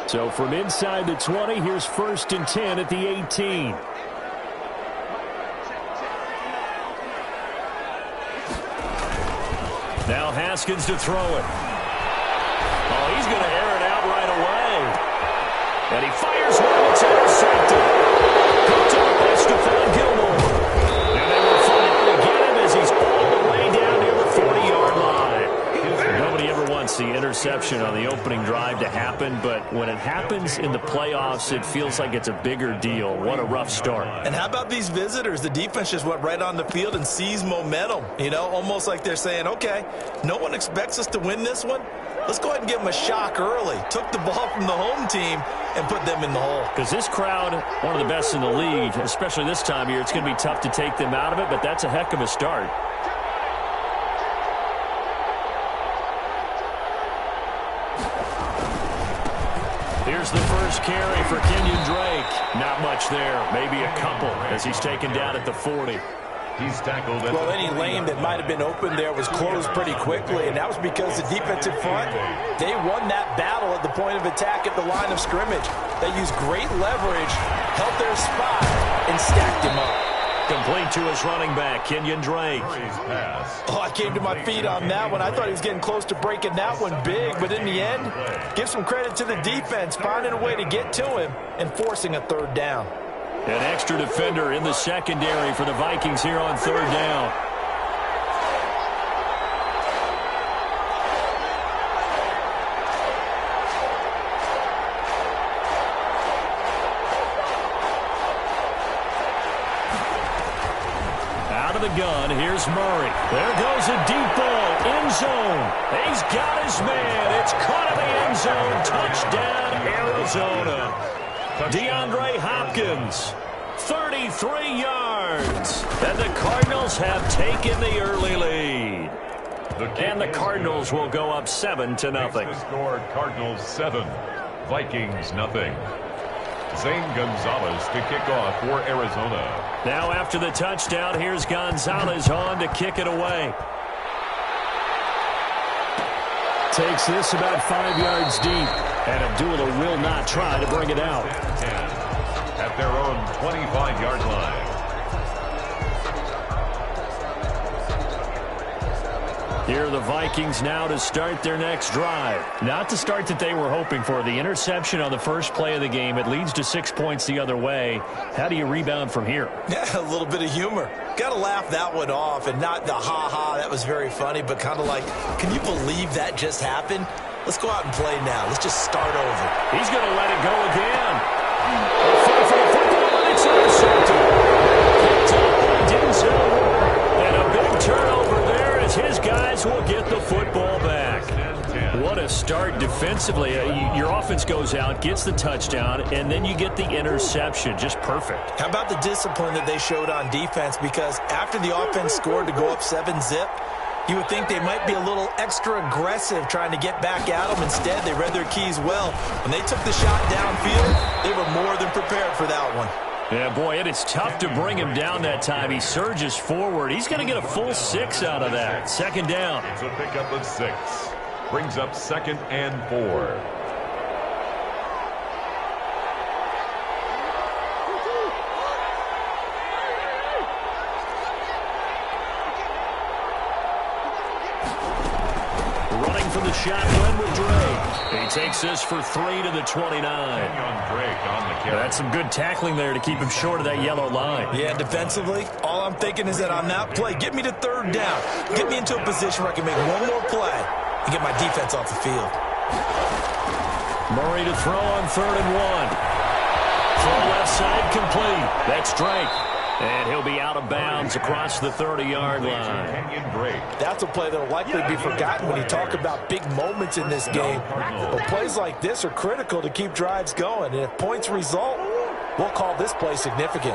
So from inside the 20, here's 1st and 10 at the 18. Now Haskins to throw it. Oh, he's going to air it out right away. And he fires one. It's intercepted. Picked up by Stephon Gilmore. And they will finally get him as he's all the way down near the 40-yard line. Nobody ever wants the interception on the opening drive to happen, but when it happens in the playoffs, it feels like it's a bigger deal. What a rough start. And how about these visitors? The defense just went right on the field and seized momentum. You know, almost like they're saying, okay, no one expects us to win this one. Let's go ahead and give them a shock early. Took the ball from the home team and put them in the hole. Because this crowd, one of the best in the league, especially this time of year, it's going to be tough to take them out of it, but that's a heck of a start. Here's the first carry for Kenyon Drake. Not much there, maybe a couple as he's taken down at the 40. He's tackled. Well, any lane that might have been open there was closed pretty quickly, and that was because the defensive front, they won that battle at the point of attack at the line of scrimmage. They used great leverage, held their spot, and stacked him up. Complete to his running back, Kenyon Drake. Oh, I came to my feet on that one. I thought he was getting close to breaking that one big, but in the end, give some credit to the defense, finding a way to get to him and forcing a 3rd down. An extra defender in the secondary for the Vikings here on 3rd down. Out of the gun, here's Murray. There goes a deep ball, end zone. He's got his man. It's caught in the end zone. Touchdown, Arizona. DeAndre Hopkins, 33 yards. And the Cardinals have taken the early lead. And the Cardinals will go up 7-0. The score, Cardinals 7, Vikings nothing. Zane Gonzalez to kick off for Arizona. Now after the touchdown, here's Gonzalez on to kick it away. Takes this about 5 yards deep. And Abdullah will not try to bring it out. At their own 25-yard line. Here are the Vikings now to start their next drive. Not the start that they were hoping for. The interception on the first play of the game. It leads to 6 points the other way. How do you rebound from here? Yeah, a little bit of humor. Got to laugh that one off, and not the ha-ha, that was very funny, but kind of like, can you believe that just happened? Let's go out and play now. Let's just start over. He's going to let it go again. A fight for the football, and it's intercepted. Picked up by Denzel Ward. And a big turnover there as his guys will get the football back. What a start defensively. Your offense goes out, gets the touchdown, and then you get the interception. Just perfect. How about the discipline that they showed on defense? Because after the offense scored to go up 7-zip, you would think they might be a little extra aggressive trying to get back at them. Instead, they read their keys well. When they took the shot downfield, they were more than prepared for that one. Yeah, boy, it is tough to bring him down that time. He surges forward. He's going to get a full 6 out of that. 2nd down. It's a pickup of 6. Brings up 2nd and 4. Shotgun with Drake. He takes this for 3 to the 29. That's some good tackling there to keep him short of that yellow line. Yeah, defensively, all I'm thinking is that on that play, get me to 3rd down. Get me into a position where I can make one more play and get my defense off the field. Murray to throw on 3rd and 1. Throw left side complete. That's Drake. And he'll be out of bounds across the 30-yard line. That's a play that will likely be forgotten when you talk about big moments in this game. But plays like this are critical to keep drives going. And if points result, we'll call this play significant.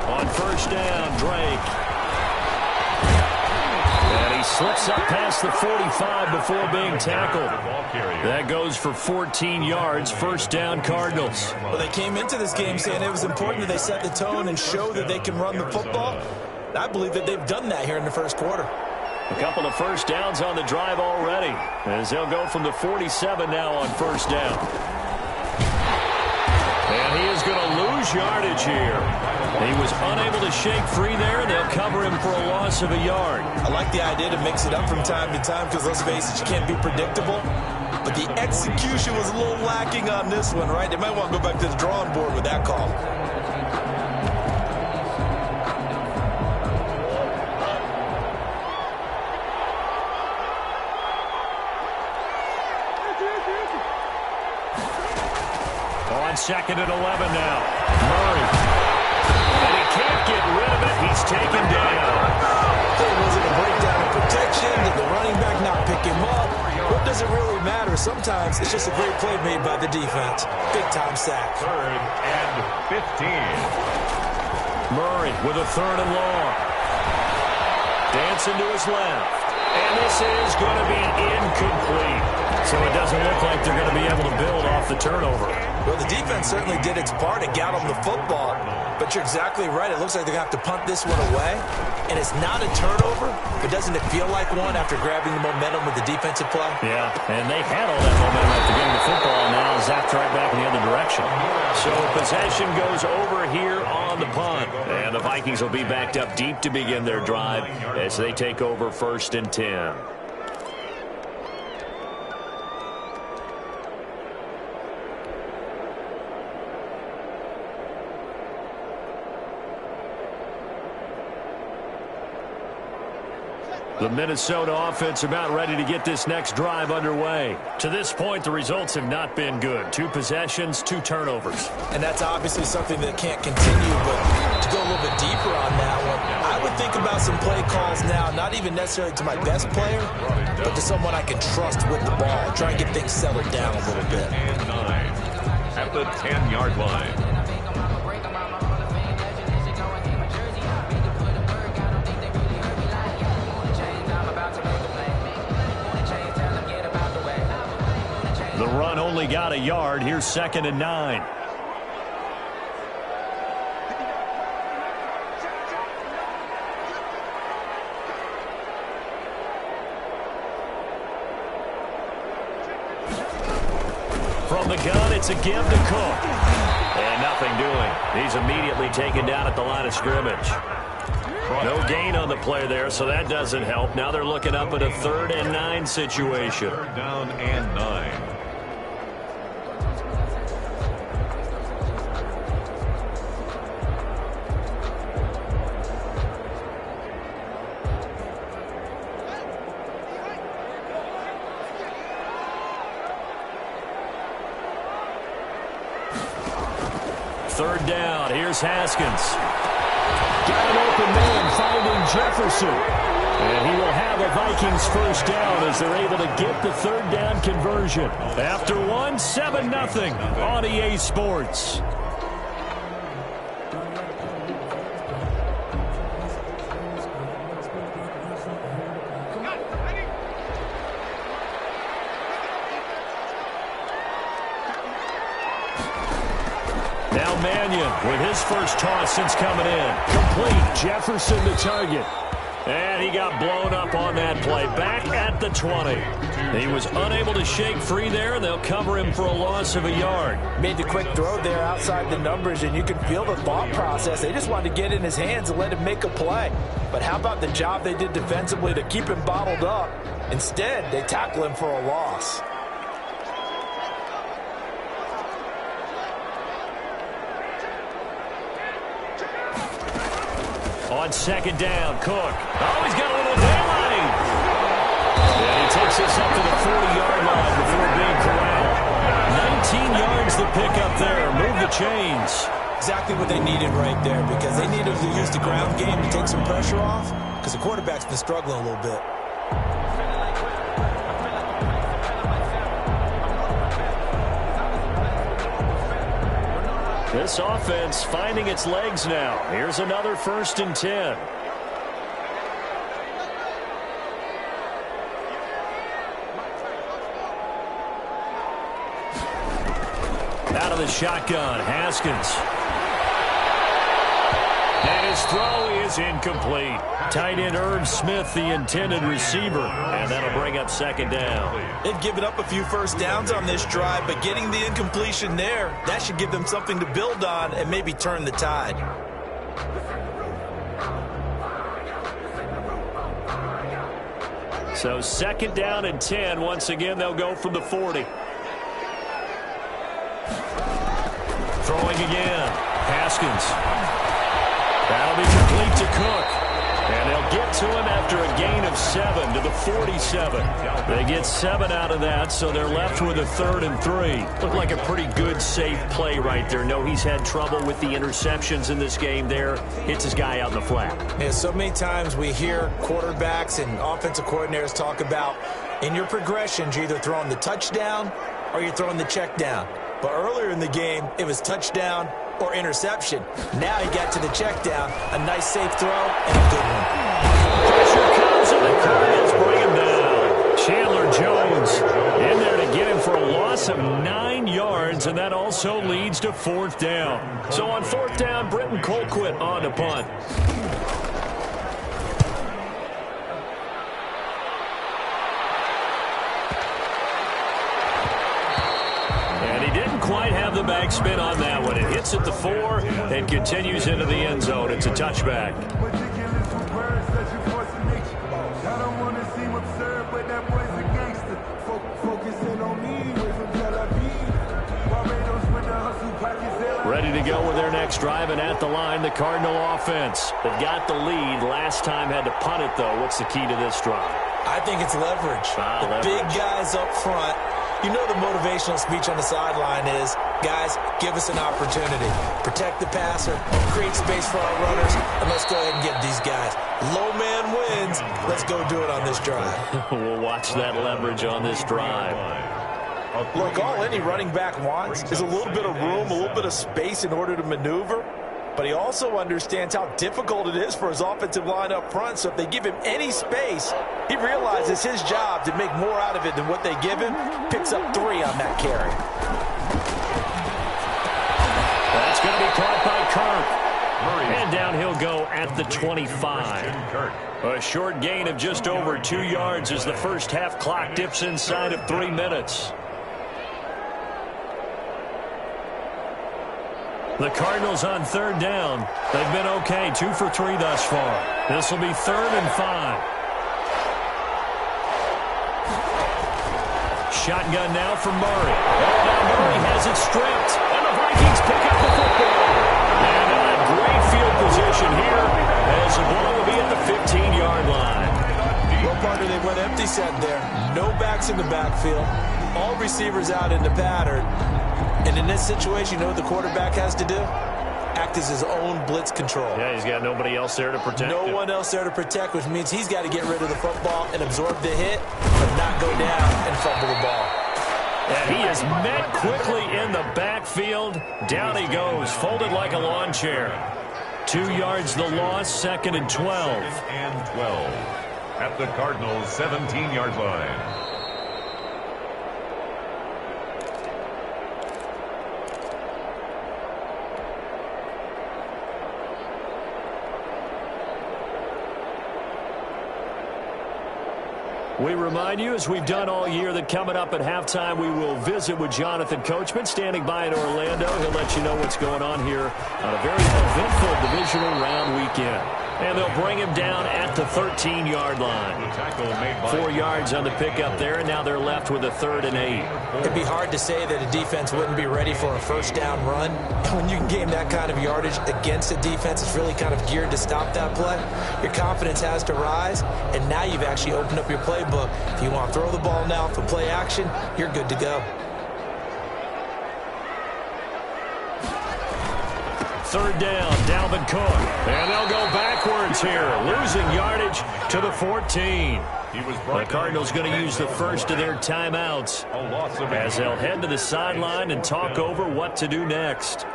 On 1st down, Drake. Slips up past the 45 before being tackled. That goes for 14 yards. First down, Cardinals. Well, they came into this game saying it was important that they set the tone and show that they can run the football. I believe that they've done that here in the first quarter. A couple of first downs on the drive already, as they'll go from the 47 now on first down. And he is going to lose yardage here. He was unable to shake free there, and they'll cover him for a loss of a yard. I like the idea to mix it up from time to time because, let's face it, you can't be predictable. But the execution was a little lacking on this one, right? They might want to go back to the drawing board with that call. On second and 11 now. Murray. And he can't get rid of it. He's taken down. Was it a breakdown of protection? Did the running back not pick him up? What does it really matter? Sometimes it's just a great play made by the defense. Big-time sack. 3rd and 15. Murray with a 3rd and long. Dancing to his left. And this is going to be incomplete. So it doesn't look like they're going to be able to build off the turnover. Well, the defense certainly did its part and got them the football. But you're exactly right. It looks like they're going to have to punt this one away. And it's not a turnover, but doesn't it feel like one after grabbing the momentum with the defensive play? Yeah, and they had all that momentum after getting the football, and now zapped right back in the other direction. So possession goes over here on the punt. And the Vikings will be backed up deep to begin their drive as they take over 1st and 10. The Minnesota offense about ready to get this next drive underway. To this point, the results have not been good. 2 possessions, 2 turnovers. And that's obviously something that can't continue, but to go a little bit deeper on that one, I would think about some play calls now, not even necessarily to my best player, but to someone I can trust with the ball. Try and get things settled down a little bit. And 9 at the 10-yard line. The run only got a yard. Here's 2nd and 9. From the gun, it's a give to Cook. And nothing doing. He's immediately taken down at the line of scrimmage. No gain on the play there, so that doesn't help. Now they're looking up at a 3rd and 9 situation. 3rd down and 9. Third down. Here's Haskins. Got an open man finding Jefferson. And he will have a Vikings first down as they're able to get the 3rd down conversion. After 7-0 on EA Sports. Now Mannion with his first toss since coming in. Complete. Jefferson the target. And he got blown up on that play. Back at the 20. He was unable to shake free there, and they'll cover him for a loss of a yard. Made the quick throw there outside the numbers, and you can feel the thought process. They just wanted to get in his hands and let him make a play. But how about the job they did defensively to keep him bottled up? Instead, they tackle him for a loss. On 2nd down, Cook. Oh, he's got a little daylight. And he takes us up to the 40-yard line before being corralled. 19 yards to pick up there. Move the chains. Exactly what they needed right there, because they needed to use the ground game to take some pressure off, because the quarterback's been struggling a little bit. This offense finding its legs now. Here's another 1st and 10. out of the shotgun. Haskins. And his throw is incomplete. Tight end Irv Smith, the intended receiver. And that'll bring up second down. They've given up a few first downs on this drive, but getting the incompletion there, that should give them something to build on and maybe turn the tide. So second down and 10. Once again, they'll go from the 40. Throwing again. Haskins. That'll be complete to Cook. And they'll get to him after a gain of 7 to the 47. They get 7 out of that, so they're left with a 3rd and 3. Looked like a pretty good, safe play right there. No, he's had trouble with the interceptions in this game there. Hits his guy out in the flat. Yeah, so many times we hear quarterbacks and offensive coordinators talk about in your progressions, you're either throwing the touchdown or you're throwing the check down. But earlier in the game, it was touchdown or interception. Now he got to the check down, a nice safe throw, and a good one. Pressure comes, and the Cardinals bring him down. Chandler Jones in there to get him for a loss of 9 yards, and that also leads to 4th down. So on 4th down, Britton Colquitt on to punt. Quite have the backspin on that one. It hits at the 4 and continues into the end zone. It's a touchback. Ready to go with their next drive, and at the line, the Cardinal offense. They've got the lead. Last time had to punt it, though. What's the key to this drive? I think it's leverage. The big guys up front. You know the motivational speech on the sideline is, guys, give us an opportunity. Protect the passer, create space for our runners, and let's go ahead and get these guys. Low man wins. Let's go do it on this drive. We'll watch that leverage on this drive. Look, all any running back wants is a little bit of room, a little bit of space in order to maneuver. But he also understands how difficult it is for his offensive line up front. So if they give him any space, he realizes his job to make more out of it than what they give him. Picks up 3 on that carry. That's going to be caught by Kirk. And down he'll go at the 25. A short gain of just over 2 yards as the first half clock dips inside of 3 minutes. The Cardinals on 3rd down. They've been okay, 2 for 3 thus far. This will be 3rd and 5. Shotgun now for Murray. Oh, now Murray has it stripped. And the Vikings pick up the football. And a great field position here as the ball will be at the 15-yard line. Well, partner, they went empty set there. No backs in the backfield. All receivers out in the pattern. And in this situation, you know what the quarterback has to do? Act as his own blitz control. Yeah, he's got nobody else there to protect him. No one else there to protect, which means he's got to get rid of the football and absorb the hit, but not go down and fumble the ball. And he is met quickly in the backfield. Down he goes, folded like a lawn chair. 2 yards the loss, 2nd and 12. 2nd and 12 at the Cardinals' 17-yard line. We remind you, as we've done all year, that coming up at halftime, we will visit with Jonathan Coachman, standing by in Orlando. He'll let you know what's going on here on a very eventful divisional round weekend. And they'll bring him down at the 13-yard line. 4 yards on the pickup there, and now they're left with a 3rd and 8. It'd be hard to say that a defense wouldn't be ready for a first down run. When you can gain that kind of yardage against a defense that's really kind of geared to stop that play, your confidence has to rise, and now you've actually opened up your playbook. If you want to throw the ball now for play action, you're good to go. 3rd down, Dalvin Cook. And they'll go backwards here, losing yardage to the 14. The Cardinals going to use the first of their timeouts as they'll head to the sideline and talk over what to do next.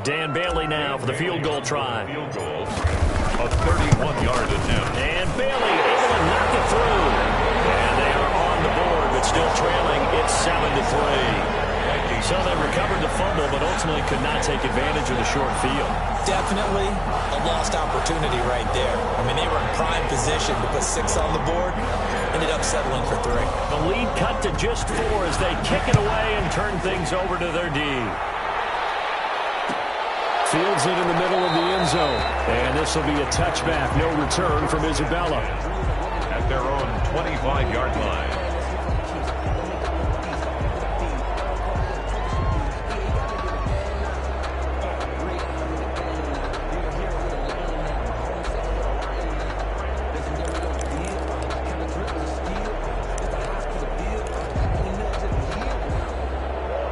Dan Bailey now for the field goal try. Field goal, a 31-yard attempt. And Bailey able to knock it through. And they are on the board, but still trailing. It's 7-3. So they recovered the fumble, but unfortunately could not take advantage of the short field. Definitely a lost opportunity right there. I mean, they were in prime position to put 6 on the board. Ended up settling for 3. The lead cut to just 4 as they kick it away and turn things over to their D. Fields it in the middle of the end zone. And this will be a touchback. No return from Isabella. At their own 25-yard line.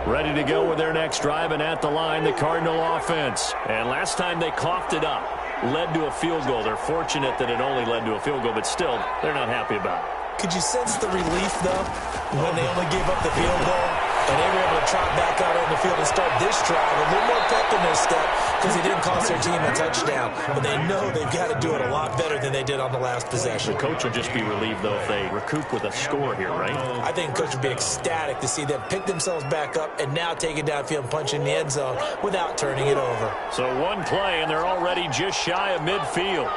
Ready to go with their next drive, and at the line, the Cardinal offense. And last time they coughed it up, led to a field goal. They're fortunate that it only led to a field goal, but still, they're not happy about it. Could you sense the relief, though, when they only gave up the field goal? And they were able to trot back out on the field and start this drive a little more pep in their step because they didn't cost their team a touchdown. But they know they've got to do it a lot better than they did on the last possession. The coach will just be relieved, though, if they recoup with a score here, right? I think the coach would be ecstatic to see them pick themselves back up and now take it downfield and punch in the end zone without turning it over. So one play, and they're already just shy of midfield.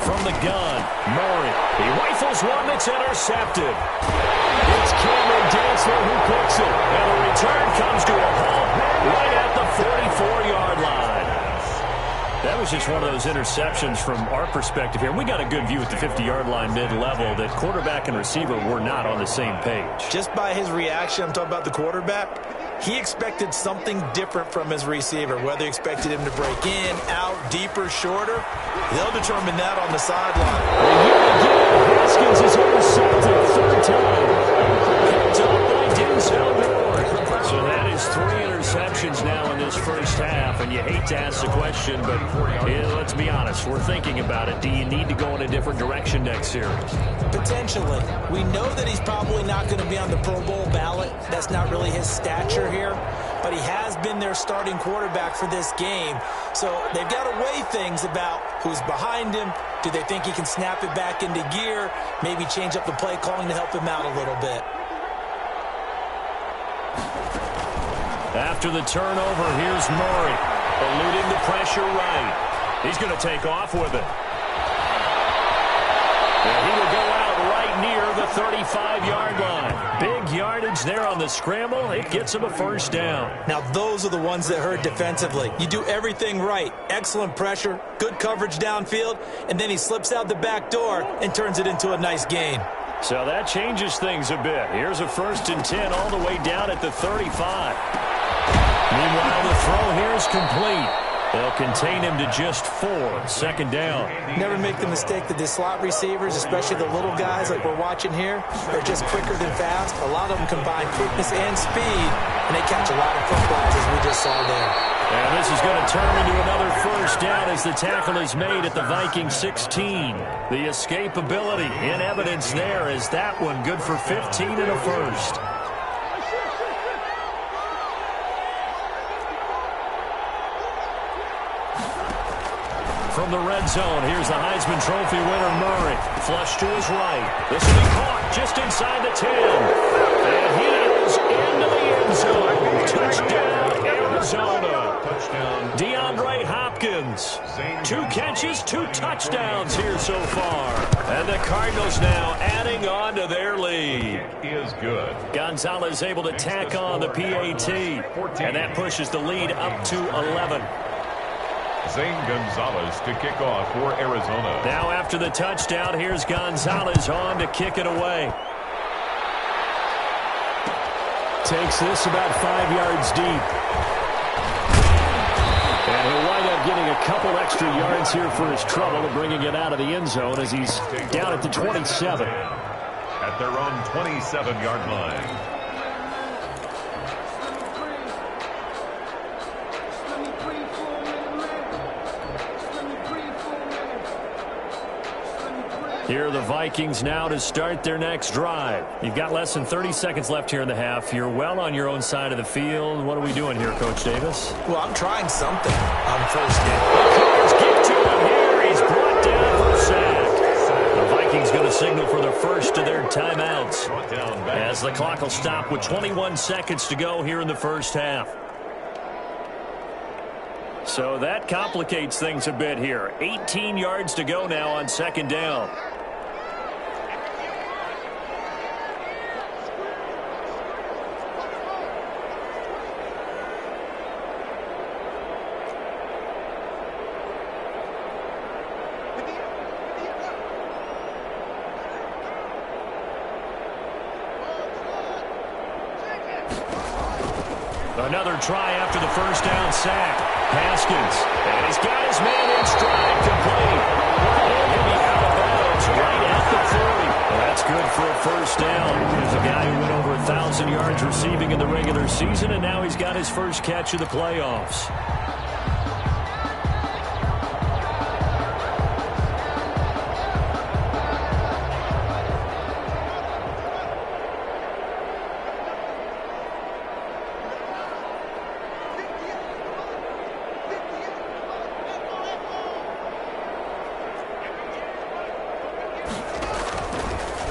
From the gun, Murray. He rifles one that's intercepted. It's Cameron Dantzler who picks it. And the return comes to a halt right at the 44-yard line. That was just one of those interceptions from our perspective here. We got a good view at the 50-yard line mid-level that quarterback and receiver were not on the same page. Just by his reaction, I'm talking about the quarterback, he expected something different from his receiver, whether he expected him to break in, out, deeper, shorter. They'll determine that on the sideline. And here again, Haskins is intercepted third time. Picked up by Denzel Ward. So that is 3 interceptions now in this first half, and you hate to ask the question, but let's be honest, we're thinking about it. Do you need to go in a different direction next series? Potentially. We know that he's probably not going to be on the Pro Bowl ballot. That's not really his stature here, but he has been their starting quarterback for this game. So they've got to weigh things about who's behind him. Do they think he can snap it back into gear? Maybe change up the play calling to help him out a little bit. After the turnover, here's Murray, eluding the pressure right. He's going to take off with it. And he will go out right near the 35-yard line. Big yardage there on the scramble. It gets him a first down. Now, those are the ones that hurt defensively. You do everything right. Excellent pressure, good coverage downfield, and then he slips out the back door and turns it into a nice gain. So that changes things a bit. Here's a 1st and 10 all the way down at the 35. Meanwhile, the throw here is complete. They'll contain him to just 4. 2nd down. Never make the mistake that the slot receivers, especially the little guys like we're watching here, are just quicker than fast. A lot of them combine quickness and speed, and they catch a lot of footballs as we just saw there. And this is going to turn into another first down as the tackle is made at the Vikings 16. The escapability in evidence there is that one good for 15 and a first. From the red zone, here's the Heisman Trophy winner, Murray. Flush to his right. This will be caught just inside the 10. And he is into the end zone. Touchdown, Arizona. Touchdown. DeAndre Hopkins. 2 catches, 2 touchdowns here so far. And the Cardinals now adding on to their lead. Is good. Gonzalez able to tack on the PAT. And that pushes the lead up to 11. Zane Gonzalez to kick off for Arizona. Now after the touchdown, here's Gonzalez on to kick it away. Takes this about 5 yards deep. And he'll wind up getting a couple extra yards here for his trouble of bringing it out of the end zone as he's down at the 27. At their own 27-yard line. Here are the Vikings now to start their next drive. You've got less than 30 seconds left here in the half. You're well on your own side of the field. What are we doing here, Coach Davis? Well, I'm trying something on first down. Cards get to him here. He's brought down for a sack. The Vikings going to signal for the first of their timeouts as the clock will stop with 21 seconds to go here in the first half. So that complicates things a bit here. 18 yards to go now on second down. Another try after the first down sack. Haskins, and he's got his man in stride, complete. And he'll be out of bounds right at the 40. Well, that's good for a first down. There's a guy who went over 1,000 yards receiving in the regular season, and now he's got his first catch of the playoffs.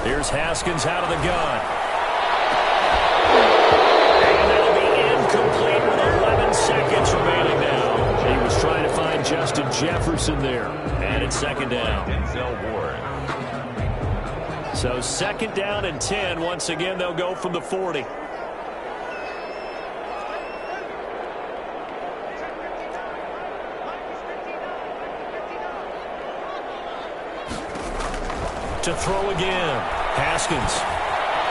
Here's Haskins out of the gun. And that'll be incomplete with 11 seconds remaining now. He was trying to find Justin Jefferson there. And it's second down. So second down and 10. Once again, they'll go from the 40. To throw again. Haskins.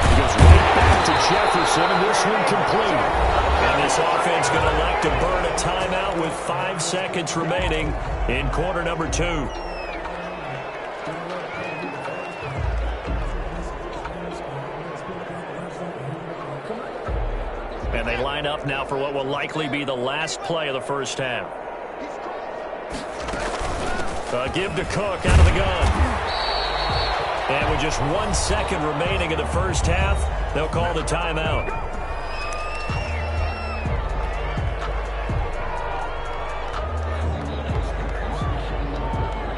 He goes right back to Jefferson, and this one complete. And this offense going to elect to burn a timeout with 5 seconds remaining in quarter number 2. And they line up now for what will likely be the last play of the first half. Give to Cook out of the gun. And with just 1 second remaining in the first half, they'll call the timeout.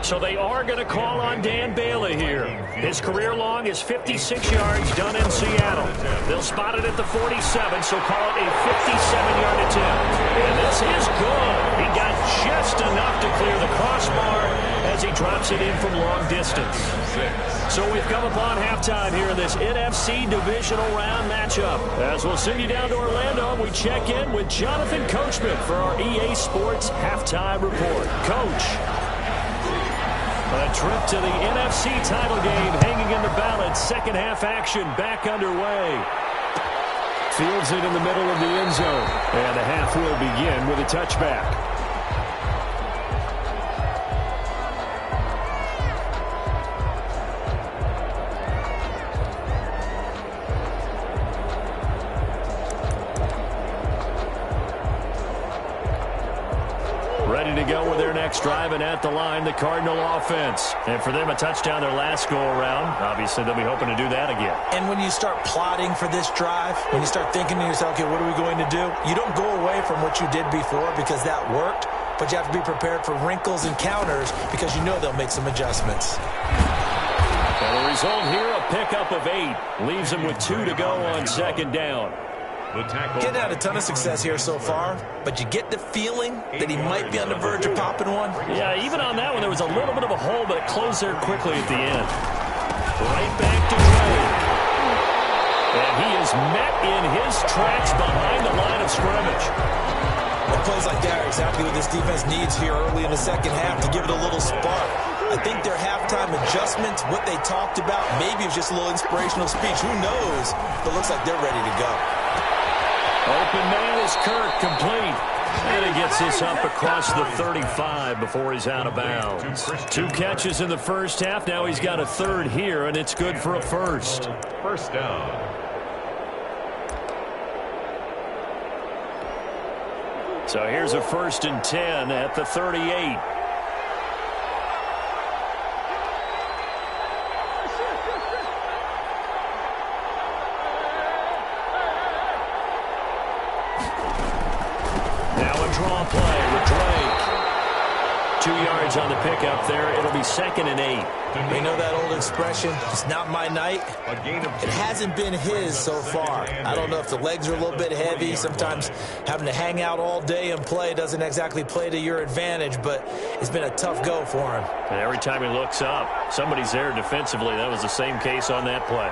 So they are going to call on Dan Bailey here. His career long is 56 yards done in Seattle. They'll spot it at the 47, so call it a 57-yard attempt. And this is good. He got just enough to clear the crossbar as he drops it in from long distance. So we've come upon halftime here in this NFC divisional round matchup. As we'll send you down to Orlando, we check in with Jonathan Coachman for our EA Sports halftime report. Coach, a trip to the NFC title game hanging in the balance. Second half action back underway. Fields it in the middle of the end zone. And the half will begin with a touchback. Ready to go with their next drive, and at the line, the Cardinal offense. And for them, a touchdown their last go-around. Obviously, they'll be hoping to do that again. And when you start plotting for this drive, when you start thinking to yourself, okay, what are we going to do? You don't go away from what you did before because that worked, but you have to be prepared for wrinkles and counters because you know they'll make some adjustments. And the result here, a pickup of 8. Leaves them with 2 to go on second down. Getting had a ton of success here so far, but you get the feeling that he might be on the verge of popping one. Yeah, even on that one, there was a little bit of a hole, but it closed there quickly at the end. Right back to Ray. And he is met in his tracks behind the line of scrimmage. Well, plays like that are exactly what this defense needs here early in the second half to give it a little spark. I think their halftime adjustments, what they talked about, maybe it was just a little inspirational speech. Who knows? But it looks like they're ready to go. Open man is Kirk, complete. And he gets this up across the 35 before he's out of bounds. 2 catches in the first half. Now he's got a third here, and it's good for a first. First down. So here's a 1st and 10 at the 38. draw play with Drake. 2 yards on the pickup there. It'll be 2nd and 8. You know that old expression, it's not my night? It hasn't been his so far. I don't know if the legs are a little bit heavy. Sometimes having to hang out all day and play doesn't exactly play to your advantage, but it's been a tough go for him. And every time he looks up, somebody's there defensively. That was the same case on that play.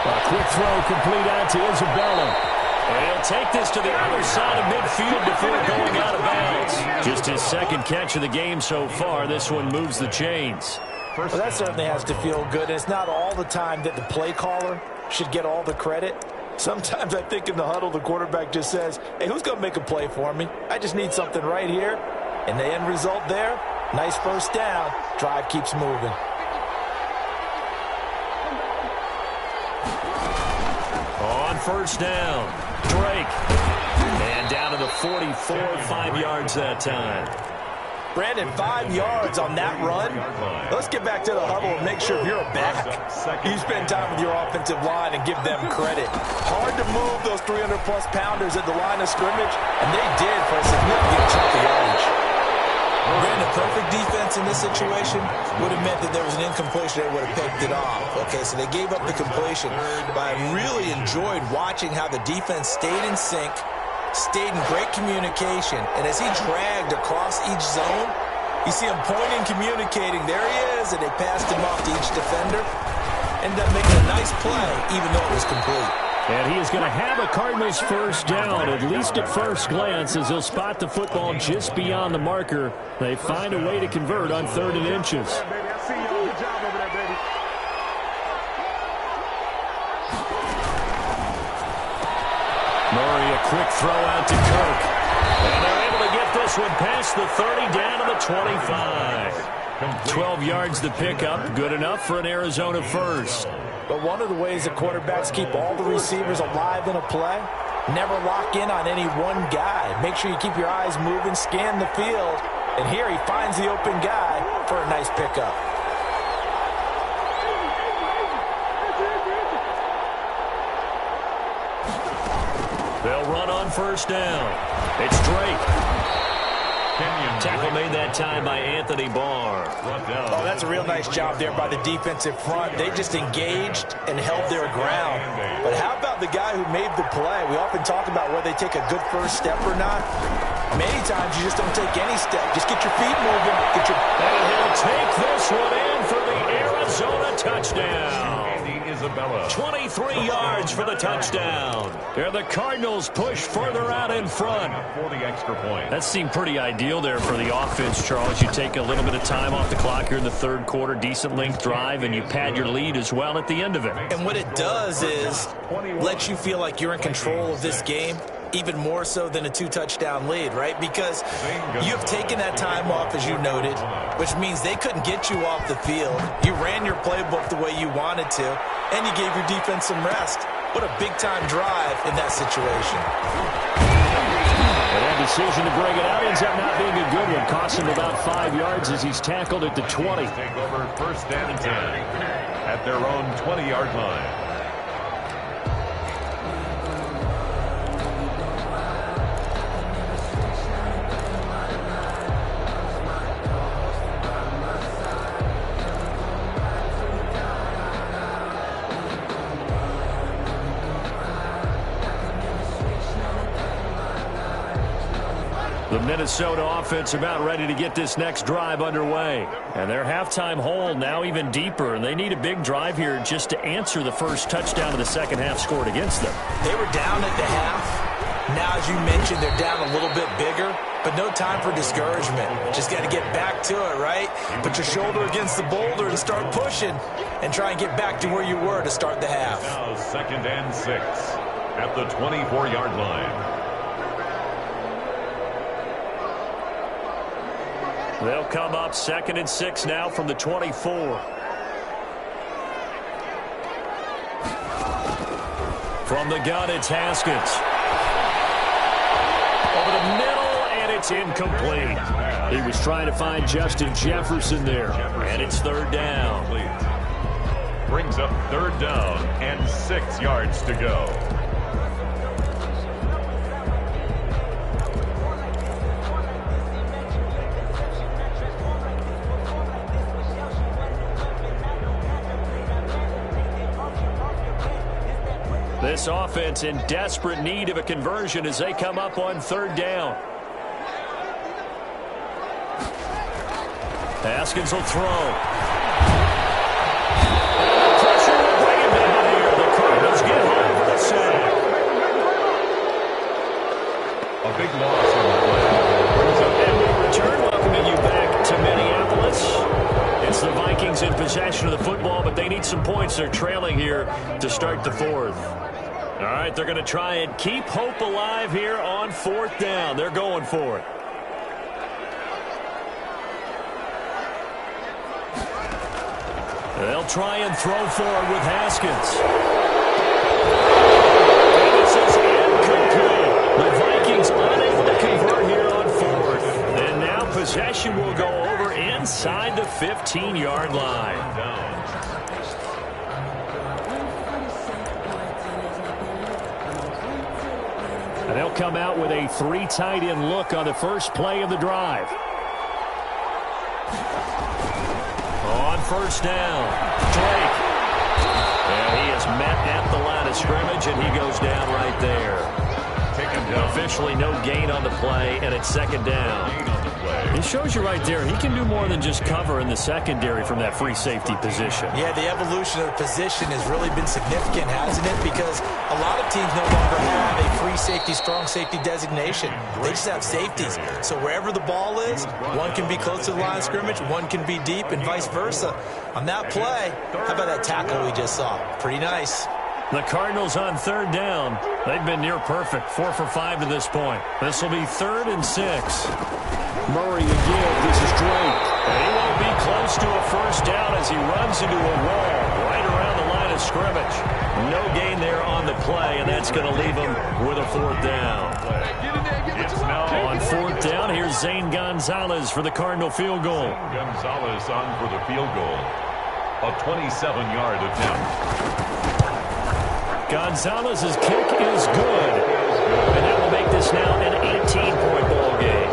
A quick throw complete out to Isabella. And he'll take this to the other side of midfield before going out of bounds. Just his 2nd catch of the game so far. This one moves the chains. Well, that certainly has to feel good. It's not all the time that the play caller should get all the credit. Sometimes I think in the huddle, the quarterback just says, hey, who's going to make a play for me? I just need something right here. And the end result there, nice first down. Drive keeps moving. On first down, Drake. And down to the 44, 5 yards that time. Brandon, 5 yards on that run. Let's get back to the huddle and make sure if you're a back, you spend time with your offensive line and give them credit. Hard to move those 300-plus pounders at the line of scrimmage, and they did for a significant chunk of yardage. Brandon, perfect defense in this situation would have meant that there was an incompletion. They would have picked it off. Okay, so they gave up the completion. But I really enjoyed watching how the defense stayed in sync, stayed in great communication. And as he dragged across each zone, you see him pointing, communicating. There he is, and they passed him off to each defender. Ended up making a nice play, even though it was complete. And he is going to have a Cardinals first down, at least at first glance, as he'll spot the football just beyond the marker. They find a way to convert on 3rd and inches. Murray, a quick throw out to Kirk. And they're able to get this one past the 30 down to the 25. 12 yards to pick up, good enough for an Arizona first. But one of the ways the quarterbacks keep all the receivers alive in a play, never lock in on any one guy. Make sure you keep your eyes moving, scan the field. And here he finds the open guy for a nice pickup. They'll run on first down. It's Drake. Tackle made that time by Anthony Barr. Oh, that's a real nice job there by the defensive front. They just engaged and held their ground. But how about the guy who made the play? We often talk about whether they take a good first step or not. Many times you just don't take any step. Just get your feet moving. And he'll take this one in for the Arizona touchdown. 23 yards for the touchdown. There the Cardinals push further out in front. For the extra point. That seemed pretty ideal there for the offense, Charles. You take a little bit of time off the clock here in the 3rd quarter, decent length drive, and you pad your lead as well at the end of it. And what it does is let you feel like you're in control of this game, even more so than a 2-touchdown lead, right? Because you've taken that time off, as you noted, which means they couldn't get you off the field. You ran your playbook the way you wanted to, and you gave your defense some rest. What a big-time drive in that situation. And that decision to bring it out ends up not being a good one. Cost him about 5 yards as he's tackled at the 20. Take over 1st down and 10 at their own 20-yard line. The Minnesota offense about ready to get this next drive underway. And their halftime hole now even deeper, and they need a big drive here just to answer the first touchdown of the second half scored against them. They were down at the half. Now, as you mentioned, they're down a little bit bigger, but no time for discouragement. Just got to get back to it, right? Put your shoulder against the boulder and start pushing and try and get back to where you were to start the half. Now 2nd and 6 at the 24-yard line. They'll come up 2nd and 6 now from the 24. From the gun, it's Haskins. Over the middle, and it's incomplete. He was trying to find Justin Jefferson there, and it's 3rd down. Brings up 3rd down and 6 yards to go. This offense in desperate need of a conversion as they come up on third down. Haskins will throw. Pressure will bring him down here. The Cardinals get home for the sack. A big loss on the play. And we return, welcoming you back to Minneapolis. It's the Vikings in possession of the football, but they need some points. They're trailing here to start the fourth. All right, they're going to try and keep hope alive here on fourth down. They're going for it. They'll try and throw forward with Haskins. And this is incomplete. The Vikings unable to convert here on fourth. And now possession will go over inside the 15-yard line. And they'll come out with a 3 tight end look on the first play of the drive. On first down, Drake. And he is met at the line of scrimmage, and he goes down right there. Officially no gain on the play, and it's second down. It shows you right there, he can do more than just cover in the secondary from that free safety position. Yeah, the evolution of the position has really been significant, hasn't it? Because a lot of teams no longer have a free safety, strong safety designation. They just have safeties. So wherever the ball is, one can be close to the line of scrimmage, one can be deep, and vice versa. On that play, how about that tackle we just saw? Pretty nice. The Cardinals on third down. They've been near perfect, 4 for 5 to this point. This will be 3rd and 6. Murray again. This is Drake. And he won't be close to a first down as he runs into a wall right around the line of scrimmage. No gain there on the play, and that's going to leave him with a 4th down. On 4th down, here's Zane Gonzalez for the Cardinal field goal. Gonzalez on for the field goal. A 27-yard attempt. Gonzalez's kick is good. And that will make this now an 18-point ball game.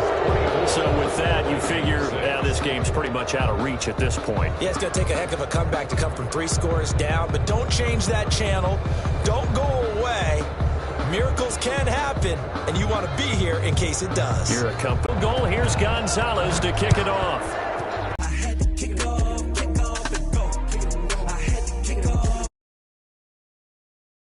So with that, you figure this game's pretty much out of reach at this point. Yeah, it's going to take a heck of a comeback to come from 3 scores down, but don't change that channel. Don't go away. Miracles can happen, and you want to be here in case it does. Here a couple goal. Here's Gonzalez to kick it off.